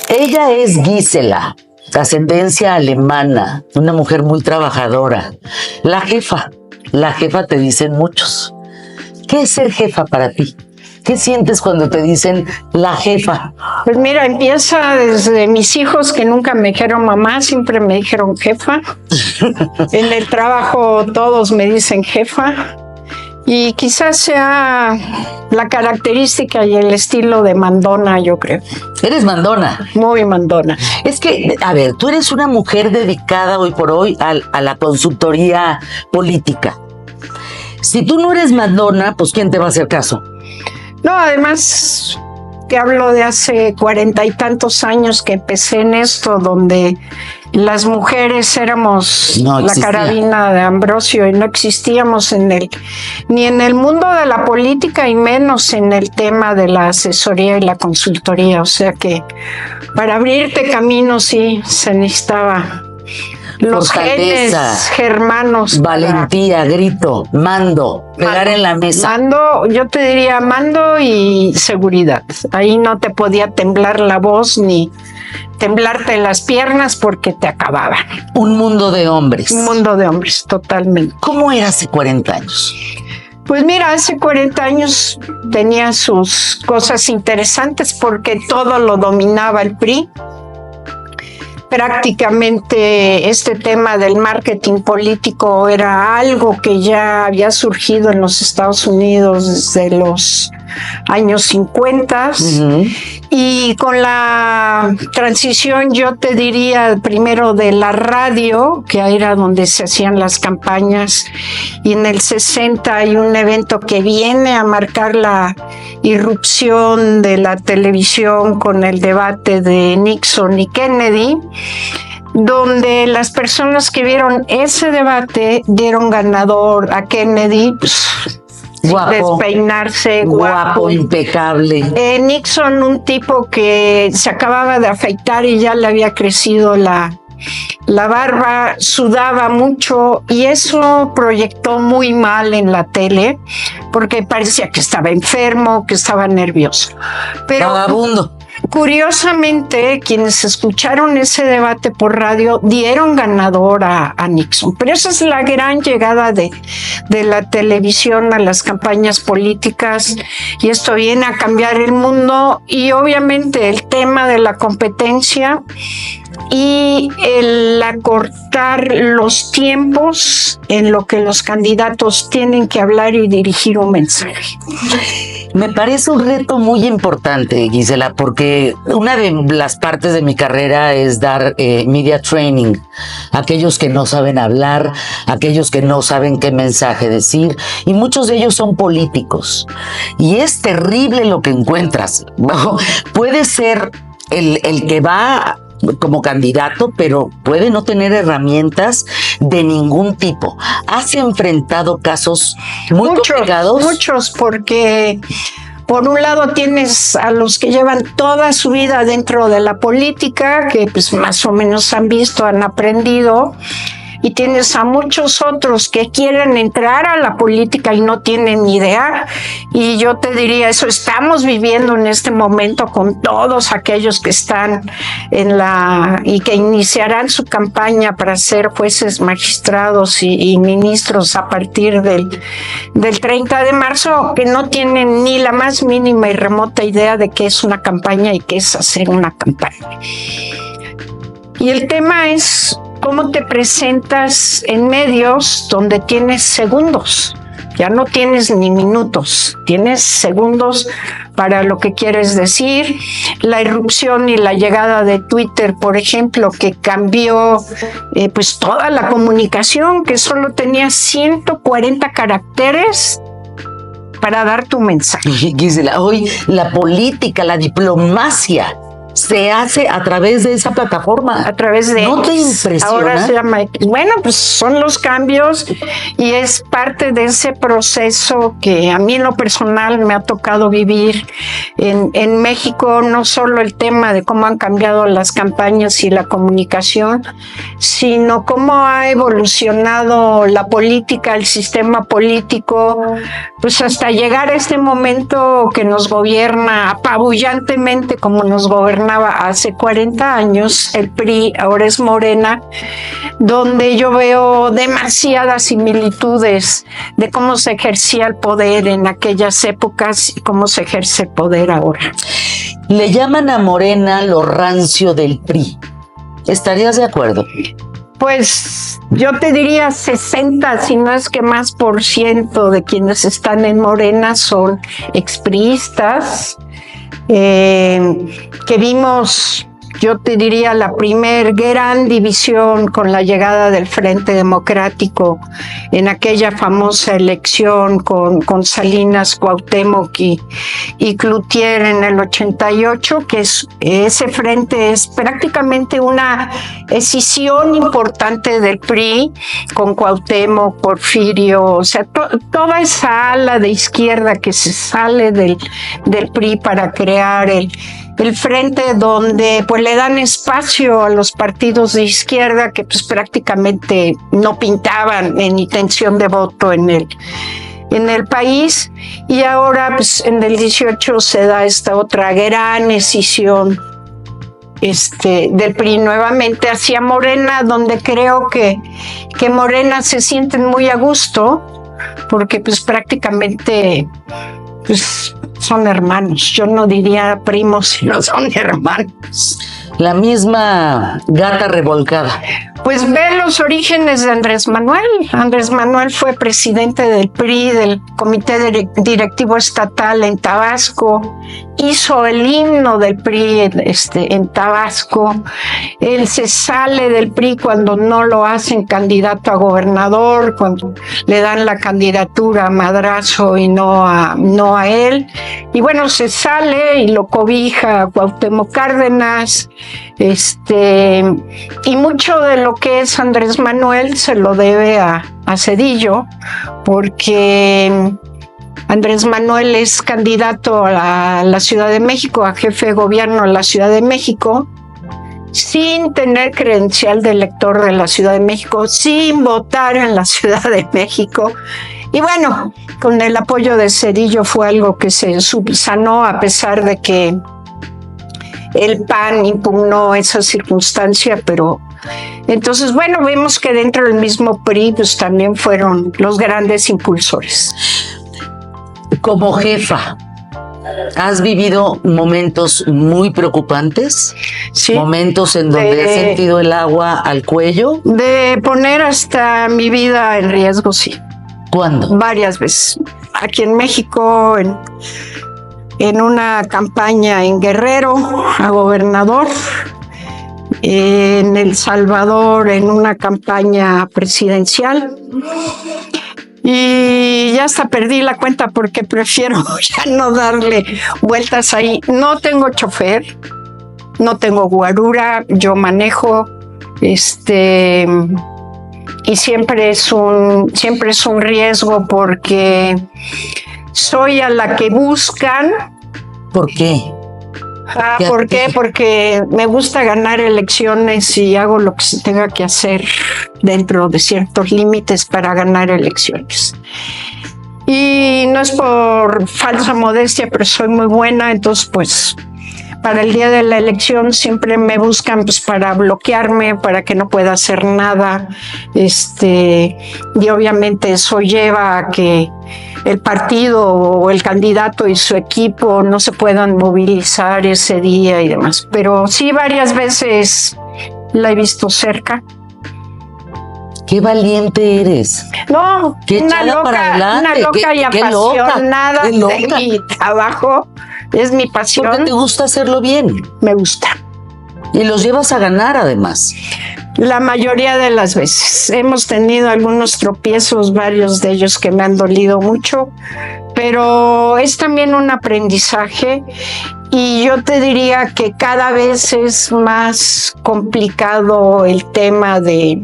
Ella es Gisela, ascendencia alemana, una mujer muy trabajadora. La jefa te dicen muchos. ¿Qué es ser jefa para ti? ¿Qué sientes cuando te dicen la jefa? Pues mira, empieza desde mis hijos que nunca me dijeron mamá, siempre me dijeron jefa. En el trabajo todos me dicen jefa. Y quizás sea la característica y el estilo de mandona, yo creo. ¿Eres mandona? Muy mandona. Es que, a ver, tú eres una mujer dedicada hoy por hoy a la consultoría política. Si tú no eres mandona, pues ¿quién te va a hacer caso? No, además, te hablo de hace 40 y tantos años que empecé en esto, donde las mujeres éramos la carabina de Ambrosio y no existíamos ni en el mundo de la política y menos en el tema de la asesoría y la consultoría. O sea que para abrirte camino sí se necesitaba los genes germanos. Valentía, grito, mando, pegar en la mesa. Mando, yo te diría mando y seguridad. Ahí no te podía temblar la voz ni temblarte las piernas porque te acababan. Un mundo de hombres. Un mundo de hombres, totalmente. ¿Cómo era hace 40 años? Pues mira, hace 40 años tenía sus cosas interesantes porque todo lo dominaba el PRI. Prácticamente este tema del marketing político era algo que ya había surgido en los Estados Unidos desde los años 50. Y con la transición, yo te diría primero de la radio, que era donde se hacían las campañas, y en el 60 hay un evento que viene a marcar la irrupción de la televisión con el debate de Nixon y Kennedy, donde las personas que vieron ese debate dieron ganador a Kennedy, pues, guapo, despeinarse, guapo, impecable. Nixon, un tipo que se acababa de afeitar y ya le había crecido la barba, sudaba mucho y eso proyectó muy mal en la tele porque parecía que estaba enfermo, que estaba nervioso. Pero vagabundo. Curiosamente, quienes escucharon ese debate por radio dieron ganador a Nixon. Pero esa es la gran llegada de la televisión a las campañas políticas y esto viene a cambiar el mundo y obviamente el tema de la competencia y el acortar los tiempos en lo que los candidatos tienen que hablar y dirigir un mensaje. Me parece un reto muy importante, Gisela, porque una de las partes de mi carrera es dar media training a aquellos que no saben hablar, a aquellos que no saben qué mensaje decir, y muchos de ellos son políticos. Y es terrible lo que encuentras, ¿no? Puede ser el que va como candidato, pero puede no tener herramientas de ningún tipo. ¿Has enfrentado casos muy complicados? Muchos, porque por un lado tienes a los que llevan toda su vida dentro de la política, que pues más o menos han visto, han aprendido, y tienes a muchos otros que quieren entrar a la política y no tienen ni idea. Y yo te diría, eso estamos viviendo en este momento con todos aquellos que están y que iniciarán su campaña para ser jueces, magistrados y ministros a partir del 30 de marzo, que no tienen ni la más mínima y remota idea de qué es una campaña y qué es hacer una campaña. Y el tema es cómo te presentas en medios donde tienes segundos. Ya no tienes ni minutos, tienes segundos para lo que quieres decir. La irrupción y la llegada de Twitter, por ejemplo, que cambió pues toda la comunicación, que solo tenía 140 caracteres para dar tu mensaje. Gisela, hoy la política, la diplomacia se hace a través de esa plataforma. A través de ¿No te impresiona? Ahora se llama X. Bueno, pues son los cambios y es parte de ese proceso que a mí en lo personal me ha tocado vivir en México, no solo el tema de cómo han cambiado las campañas y la comunicación, sino cómo ha evolucionado la política, el sistema político, pues hasta llegar a este momento que nos gobierna apabullantemente como nos gobernaba hace 40 años, el PRI, ahora es Morena, donde yo veo demasiadas similitudes de cómo se ejercía el poder en aquellas épocas y cómo se ejerce el poder ahora. Le llaman a Morena lo rancio del PRI. ¿Estarías de acuerdo? Pues yo te diría 60, si no es que más por ciento de quienes están en Morena son expriistas, que vimos, yo te diría, la primer gran división con la llegada del Frente Democrático en aquella famosa elección con Salinas, Cuauhtémoc y Cloutier en el 88, que ese frente es prácticamente una escisión importante del PRI, con Cuauhtémoc, Porfirio, o sea, toda esa ala de izquierda que se sale del PRI para crear el frente, donde pues le dan espacio a los partidos de izquierda que pues prácticamente no pintaban ni intención de voto en el país, y ahora pues en el 18 se da esta otra gran escisión del PRI nuevamente hacia Morena, donde creo que Morena se sienten muy a gusto porque pues prácticamente pues son hermanos. Yo no diría primos, sino son hermanos. La misma gata revolcada. Pues ve los orígenes de Andrés Manuel. Andrés Manuel fue presidente del PRI, del Comité Directivo Estatal en Tabasco. Hizo el himno del PRI en Tabasco. Él se sale del PRI cuando no lo hacen candidato a gobernador, cuando le dan la candidatura a Madrazo y no a él. Y bueno, se sale y lo cobija Cuauhtémoc Cárdenas. Y mucho de lo que es Andrés Manuel se lo debe a Zedillo, porque Andrés Manuel es candidato a la Ciudad de México, a jefe de gobierno de la Ciudad de México, sin tener credencial de elector de la Ciudad de México, sin votar en la Ciudad de México. Y bueno, con el apoyo de Zedillo fue algo que se subsanó, a pesar de que el PAN impugnó esa circunstancia, pero entonces, bueno, vemos que dentro del mismo PRI pues también fueron los grandes impulsores. Como jefa, ¿has vivido momentos muy preocupantes? Sí. ¿Momentos en donde has sentido el agua al cuello? De poner hasta mi vida en riesgo, sí. ¿Cuándo? Varias veces. Aquí en México, en una campaña en Guerrero a gobernador, en El Salvador en una campaña presidencial, y ya hasta perdí la cuenta porque prefiero ya no darle vueltas ahí. No tengo chofer, no tengo guarura, yo manejo, y siempre es un riesgo porque soy a la que buscan. ¿Por qué? ¿Por qué? Porque me gusta ganar elecciones y hago lo que se tenga que hacer dentro de ciertos límites para ganar elecciones. Y no es por falsa modestia, pero soy muy buena, entonces pues para el día de la elección siempre me buscan pues para bloquearme, para que no pueda hacer nada, y obviamente eso lleva a que el partido o el candidato y su equipo no se puedan movilizar ese día y demás. Pero sí, varias veces la he visto cerca. ¡Qué valiente eres! No, qué una loca y apasionada de mi trabajo. Es mi pasión. Porque te gusta hacerlo bien. Me gusta. Y los llevas a ganar, además. La mayoría de las veces. Hemos tenido algunos tropiezos, varios de ellos que me han dolido mucho, pero es también un aprendizaje. Y yo te diría que cada vez es más complicado el tema de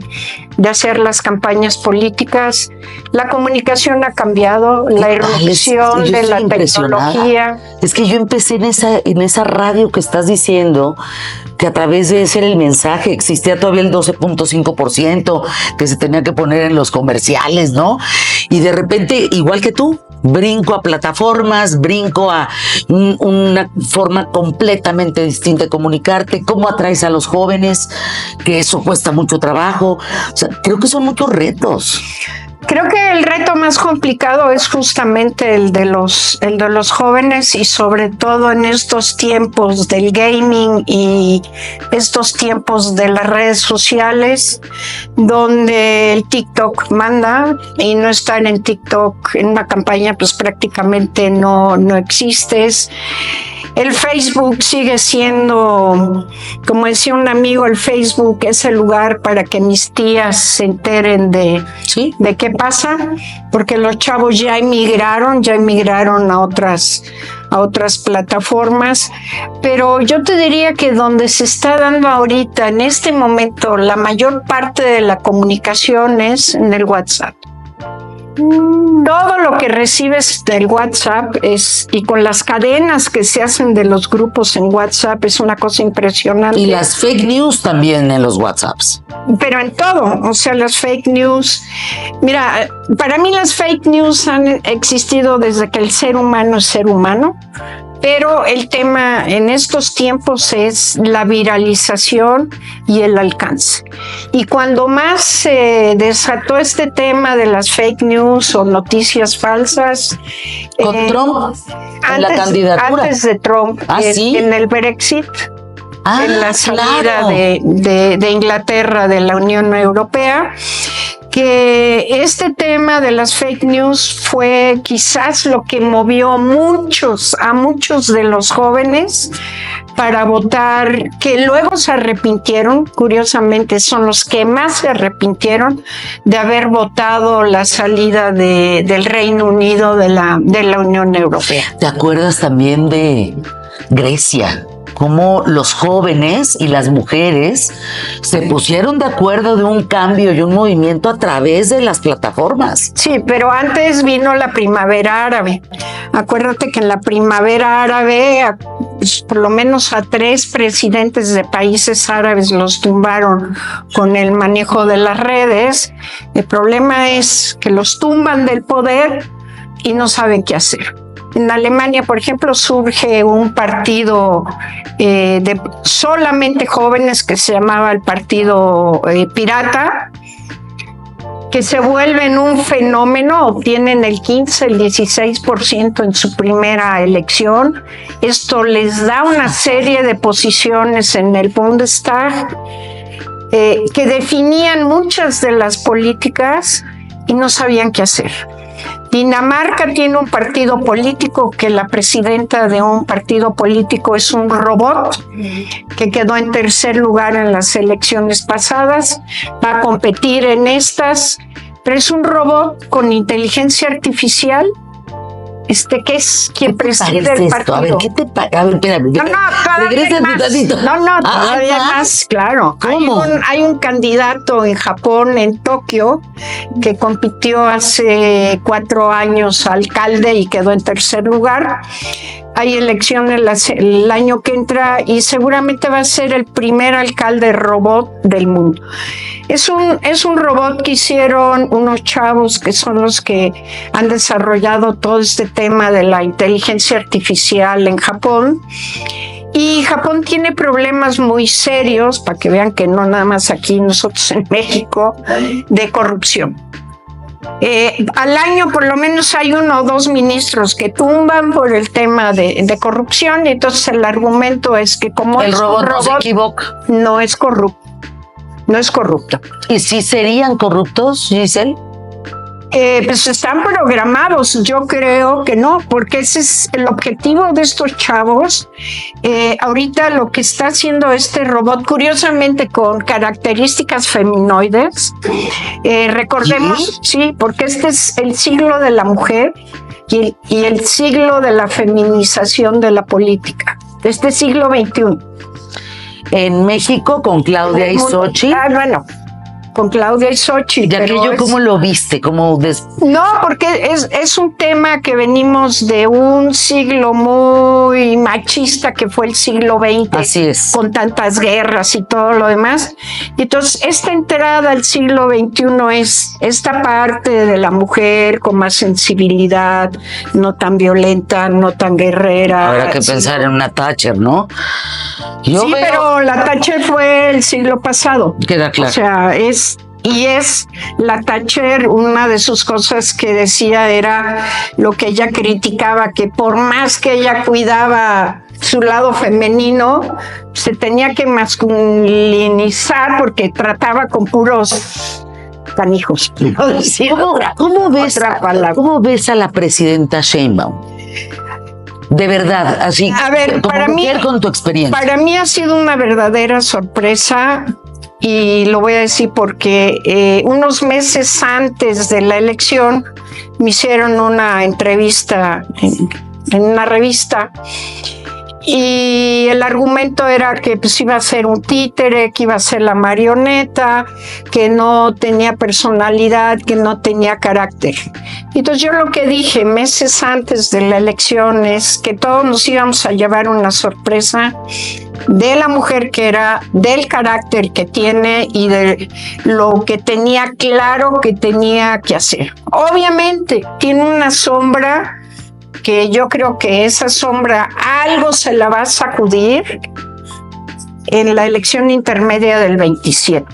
hacer las campañas políticas. La comunicación ha cambiado, la irrupción de la tecnología. Es que yo empecé en esa radio que estás diciendo, que a través de ese el mensaje, existía todavía el 12.5% que se tenía que poner en los comerciales, ¿no? Y de repente, igual que tú, brinco a plataformas, brinco a una forma completamente distinta de comunicarte, cómo atraes a los jóvenes, que eso cuesta mucho trabajo. O sea, creo que son muchos retos. Creo que el reto más complicado es justamente el de los jóvenes, y sobre todo en estos tiempos del gaming y estos tiempos de las redes sociales, donde el TikTok manda, y no estar en TikTok en una campaña pues prácticamente no existes. El Facebook sigue siendo, como decía un amigo, el Facebook es el lugar para que mis tías se enteren de qué pasa, porque los chavos ya emigraron a otras plataformas. Pero yo te diría que donde se está dando ahorita, en este momento, la mayor parte de la comunicación es en el WhatsApp. Todo lo que recibes del WhatsApp y con las cadenas que se hacen de los grupos en WhatsApp, es una cosa impresionante. Y las fake news también en los WhatsApps. Pero en todo, o sea, las fake news. Mira, para mí las fake news han existido desde que el ser humano es ser humano. Pero el tema en estos tiempos es la viralización y el alcance. Y cuando más se desató este tema de las fake news o noticias falsas... ¿Con Trump? ¿En la candidatura? Antes de Trump, ¿sí? En el Brexit, en la salida claro. de Inglaterra de la Unión Europea, que este tema de las fake news fue quizás lo que movió a muchos de los jóvenes para votar, que luego se arrepintieron. Curiosamente son los que más se arrepintieron de haber votado la salida del Reino Unido de la Unión Europea. ¿Te acuerdas también de Grecia? Cómo los jóvenes y las mujeres se pusieron de acuerdo de un cambio y un movimiento a través de las plataformas. Sí, pero antes vino la primavera árabe. Acuérdate que en la primavera árabe, por lo menos a 3 presidentes de países árabes los tumbaron con el manejo de las redes. El problema es que los tumban del poder y no saben qué hacer. En Alemania, por ejemplo, surge un partido de solamente jóvenes que se llamaba el Partido Pirata, que se vuelven un fenómeno, obtienen el 15, el 16% en su primera elección. Esto les da una serie de posiciones en el Bundestag que definían muchas de las políticas y no sabían qué hacer. Dinamarca tiene un partido político que la presidenta de un partido político es un robot que quedó en tercer lugar en las elecciones pasadas, va a competir en estas, pero es un robot con inteligencia artificial, que es quien preside el partido. A ver, ¿qué te parece? A ver, espérame. Regresa todavía más, claro. ¿Cómo? Hay un candidato en Japón, en Tokio, que compitió hace 4 años alcalde y quedó en tercer lugar. Hay elecciones el año que entra y seguramente va a ser el primer alcalde robot del mundo. Es un robot que hicieron unos chavos que son los que han desarrollado todo este tema de la inteligencia artificial en Japón. Y Japón tiene problemas muy serios, para que vean que no nada más aquí nosotros en México, de corrupción. Al año por lo menos hay 1 o 2 ministros que tumban por el tema de corrupción, y entonces el argumento es que como el robot no se equivoca, no es corrupto. No es corrupto. ¿Y si serían corruptos, Giselle? Pues están programados. Yo creo que no, porque ese es el objetivo de estos chavos. Ahorita lo que está haciendo este robot, curiosamente con características feminoides, recordemos, sí, porque este es el siglo de la mujer. y el siglo de la feminización de la política, este siglo XXI. En México con Claudia y Xochitl. Bueno, con Claudia y Xochitl. ¿Y aquello cómo lo viste? No, porque es un tema que venimos de un siglo muy machista que fue el siglo XX. Así es. Con tantas guerras y todo lo demás. Y entonces, esta entrada al siglo XXI es esta parte de la mujer con más sensibilidad, no tan violenta, no tan guerrera. Habrá que pensar en una Thatcher, ¿no? Pero la Thatcher fue el siglo pasado. Queda claro. O sea, es la Thatcher, una de sus cosas que decía era lo que ella criticaba, que por más que ella cuidaba su lado femenino, se tenía que masculinizar porque trataba con puros canijos. ¿Cómo ves a la presidenta Sheinbaum? De verdad, así, a ver, como mujer con tu experiencia. Para mí ha sido una verdadera sorpresa. Y lo voy a decir porque unos meses antes de la elección me hicieron una entrevista en una revista y el argumento era que pues iba a ser un títere, que iba a ser la marioneta, que no tenía personalidad, que no tenía carácter. Entonces yo lo que dije meses antes de la elección es que todos nos íbamos a llevar una sorpresa de la mujer que era, del carácter que tiene y de lo que tenía claro que tenía que hacer. Obviamente tiene una sombra que yo creo que esa sombra algo se la va a sacudir en la elección intermedia del 27.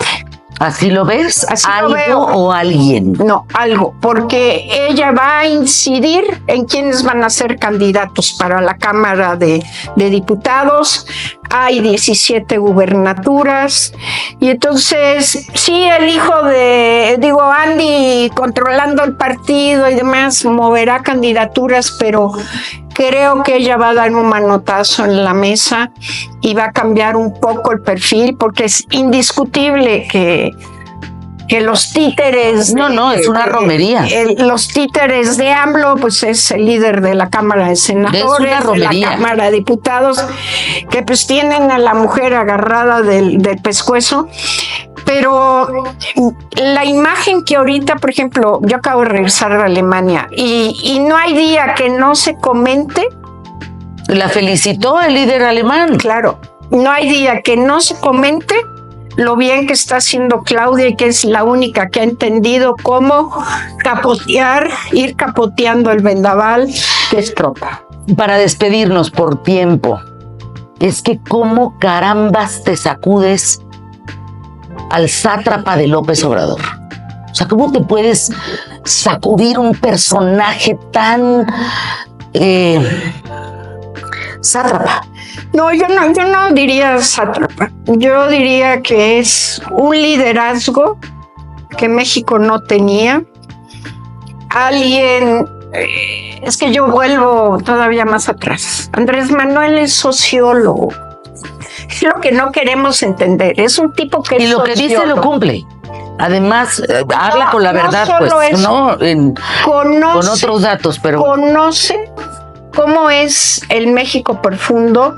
¿Así lo ves? Así ¿Algo lo veo. o alguien? No, algo, porque ella va a incidir en quiénes van a ser candidatos para la Cámara de Diputados. Hay 17 gubernaturas y entonces sí, el hijo de, Andy controlando el partido y demás moverá candidaturas, pero creo que ella va a dar un manotazo en la mesa y va a cambiar un poco el perfil porque es indiscutible que los títeres... No, es una romería. Los títeres de AMLO, pues es el líder de la Cámara de Senadores, de la Cámara de Diputados, que pues tienen a la mujer agarrada del pescuezo. Pero la imagen que ahorita, por ejemplo, yo acabo de regresar de Alemania y no hay día que no se comente. La felicitó el líder alemán. Claro, no hay día que no se comente lo bien que está haciendo Claudia y que es la única que ha entendido cómo ir capoteando el vendaval que es tropa. Para despedirnos por tiempo, es que cómo carambas te sacudes al sátrapa de López Obrador. O sea, ¿cómo te puedes sacudir un personaje tan sátrapa? No, yo no diría sátrapa. Yo diría que es un liderazgo que México no tenía. Alguien, es que yo vuelvo todavía más atrás. Andrés Manuel es sociólogo. Es lo que no queremos entender. Es un tipo que y lo que dice lo cumple. Además, habla con la verdad, pues, eso, con otros datos, pero conoce cómo es el México profundo.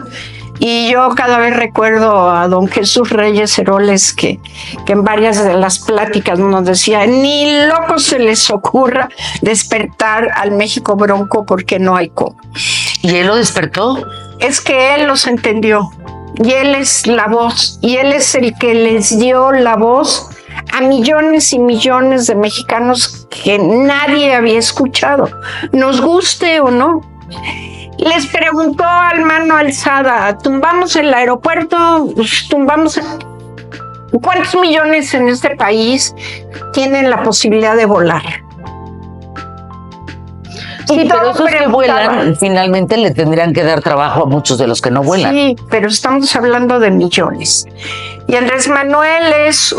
Y yo cada vez recuerdo a don Jesús Reyes Heroles que en varias de las pláticas nos decía, ni loco se les ocurra despertar al México bronco porque no hay cómo. ¿Y él lo despertó? Es que él los entendió y él es la voz y él es el que les dio la voz a millones y millones de mexicanos que nadie había escuchado, nos guste o no. Les preguntó al mano alzada, ¿tumbamos el aeropuerto? ¿Tumbamos? ¿Cuántos millones en este país tienen la posibilidad de volar? Sí, pero esos que vuelan finalmente le tendrían que dar trabajo a muchos de los que no vuelan. Sí, pero estamos hablando de millones. Y Andrés Manuel es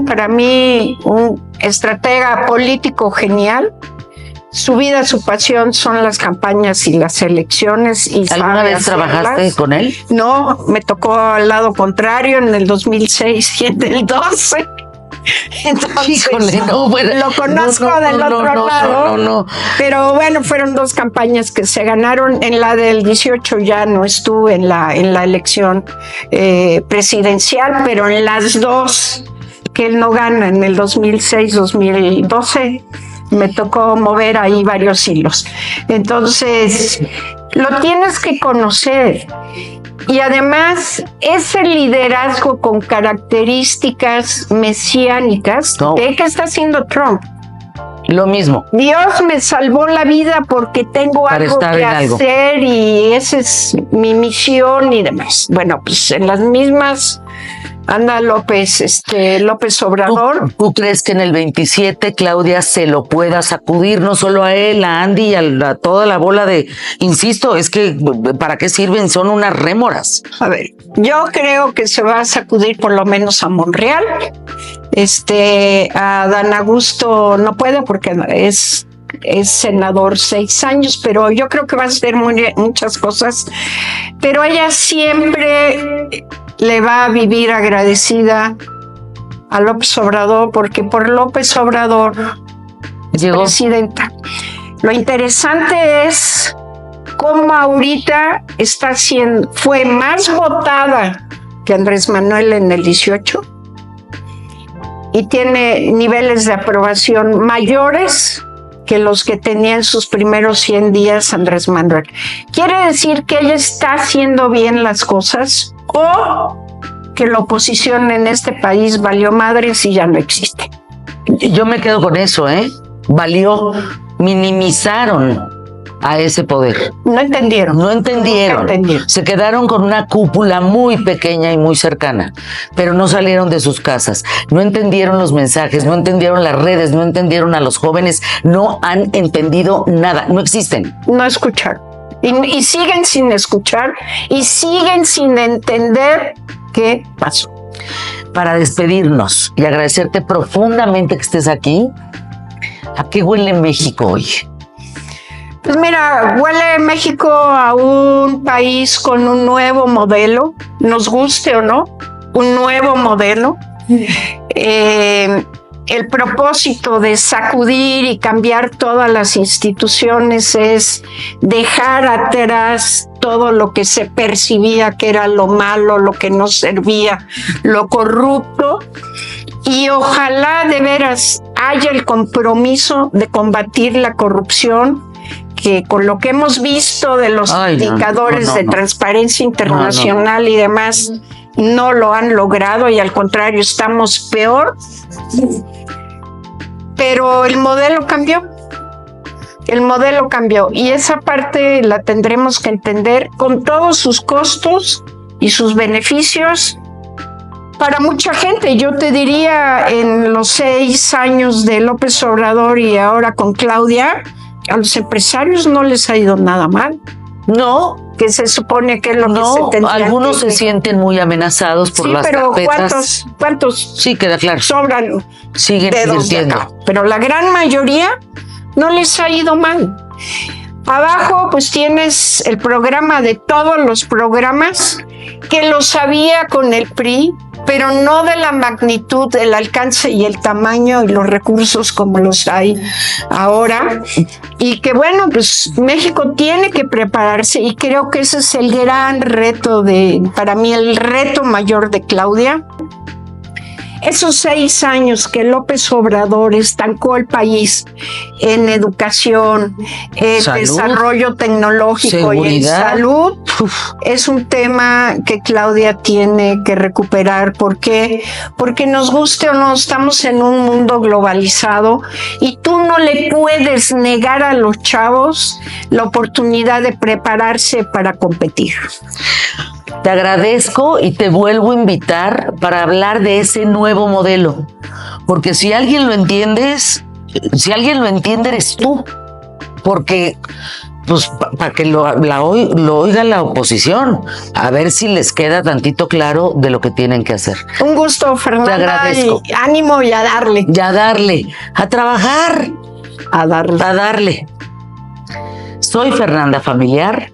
para mí, un estratega político genial. Su vida, su pasión son las campañas y las elecciones. Y ¿alguna vez trabajaste con él? No, me tocó al lado contrario en el 2006 y en el 12. Entonces, Híjole, no, bueno, lo conozco del otro lado. No. Pero bueno, fueron dos campañas que se ganaron. En la del 18 ya no estuve en la elección presidencial, pero en las dos que él no gana, en el 2006-2012, me tocó mover ahí varios hilos. Entonces, lo tienes que conocer. Y además, ese liderazgo con características mesiánicas, ¿qué está haciendo Trump? Lo mismo. Dios me salvó la vida porque tengo algo que hacer y esa es mi misión y demás. Bueno, pues en las mismas anda López Obrador. ¿Tú crees que en el 27 Claudia se lo pueda sacudir, no solo a él, a Andy y a toda la bola de, insisto, es que ¿para qué sirven? Son unas rémoras. A ver, yo creo que se va a sacudir por lo menos a Monreal. A Dan Augusto no puede porque es senador 6 años, pero yo creo que va a hacer muchas cosas. Pero ella siempre le va a vivir agradecida a López Obrador, porque por López Obrador llegó presidenta. Lo interesante es cómo ahorita fue más votada que Andrés Manuel en el 18 y tiene niveles de aprobación mayores que los que tenía en sus primeros 100 días Andrés Manuel. ¿Quiere decir que ella está haciendo bien las cosas o que la oposición en este país valió madres y ya no existe? Yo me quedo con eso, valió, minimizaron a ese poder. No entendieron. Se quedaron con una cúpula muy pequeña y muy cercana, pero no salieron de sus casas, no entendieron los mensajes, no entendieron las redes, no entendieron a los jóvenes, no han entendido nada, no existen. No escucharon. Y siguen sin escuchar y siguen sin entender qué pasó. Para despedirnos y agradecerte profundamente que estés aquí, ¿a qué huele México hoy? Pues mira, huele México a un país con un nuevo modelo, nos guste o no, un nuevo modelo. El propósito de sacudir y cambiar todas las instituciones es dejar atrás todo lo que se percibía que era lo malo, lo que no servía, lo corrupto, y ojalá de veras haya el compromiso de combatir la corrupción, que con lo que hemos visto de los indicadores de Transparencia Internacional y demás, no lo han logrado y al contrario estamos peor. Pero el modelo cambió. Y esa parte la tendremos que entender con todos sus costos y sus beneficios para mucha gente. Yo te diría, en los 6 años de López Obrador y ahora con Claudia, a los empresarios no les ha ido nada mal. No. Que se supone que es lo que se tendría. Algunos se sienten muy amenazados por las carpetas. ¿Cuántos? Sí, queda claro. Sobran. Siguen invirtiendo. Pero la gran mayoría no les ha ido mal. Abajo pues tienes el programa de todos los programas que los había con el PRI, pero no de la magnitud, el alcance y el tamaño y los recursos como los hay ahora. Y que bueno, pues México tiene que prepararse y creo que ese es el gran reto para mí el reto mayor de Claudia. Esos 6 años que López Obrador estancó el país en educación, en desarrollo tecnológico, seguridad, y en salud, es un tema que Claudia tiene que recuperar. ¿Por qué? Porque nos guste o no, estamos en un mundo globalizado y tú no le puedes negar a los chavos la oportunidad de prepararse para competir. Te agradezco y te vuelvo a invitar para hablar de ese nuevo modelo, porque si alguien lo entiende eres tú, porque pues para que lo oiga la oposición, a ver si les queda tantito claro de lo que tienen que hacer. Un gusto, Fernanda. Te agradezco. Y ánimo y a darle. A trabajar. A darle. Soy Fernanda Familiar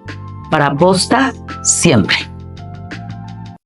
para Posta Siempre.